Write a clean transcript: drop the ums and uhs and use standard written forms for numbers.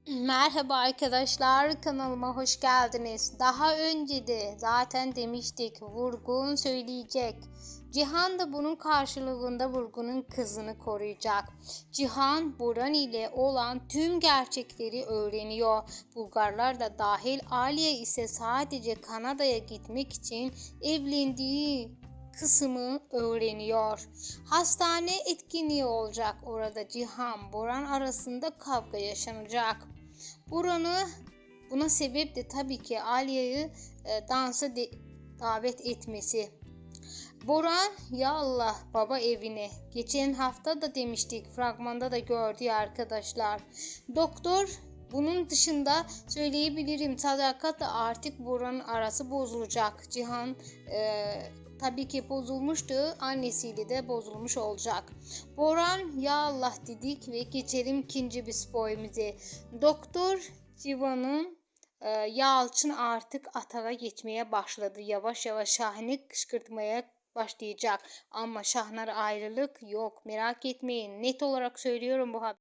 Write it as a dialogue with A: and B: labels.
A: Merhaba arkadaşlar, kanalıma hoş geldiniz. Daha önce de zaten demiştik, Vurgun söyleyecek. Cihan da bunun karşılığında Vurgun'un kızını koruyacak. Cihan, Boran ile olan tüm gerçekleri öğreniyor. Bulgarlar da dahil, Aliye ise sadece Kanada'ya gitmek için evlendiği kısmı öğreniyor. Hastane etkinliği olacak orada. Cihan, Boran arasında kavga yaşanacak. Buna sebep de tabii ki Aliye'yi dansa davet etmesi. Boran, ya Allah, baba evine. Geçen hafta da demiştik, fragmanda da gördü arkadaşlar. Doktor, bunun dışında söyleyebilirim, Sadakat'la artık Boran'ın arası bozulacak. Cihan tabii ki bozulmuştu, annesiyle de bozulmuş olacak. Boran, ya Allah dedik ve geçelim ikinci bir spoilimize. Doktor Civan'ın Yalçın artık atağa geçmeye başladı. Yavaş yavaş Şahin'i kışkırtmaya başlayacak. Ama Şahnar ayrılık yok. Merak etmeyin. Net olarak söylüyorum bu haber.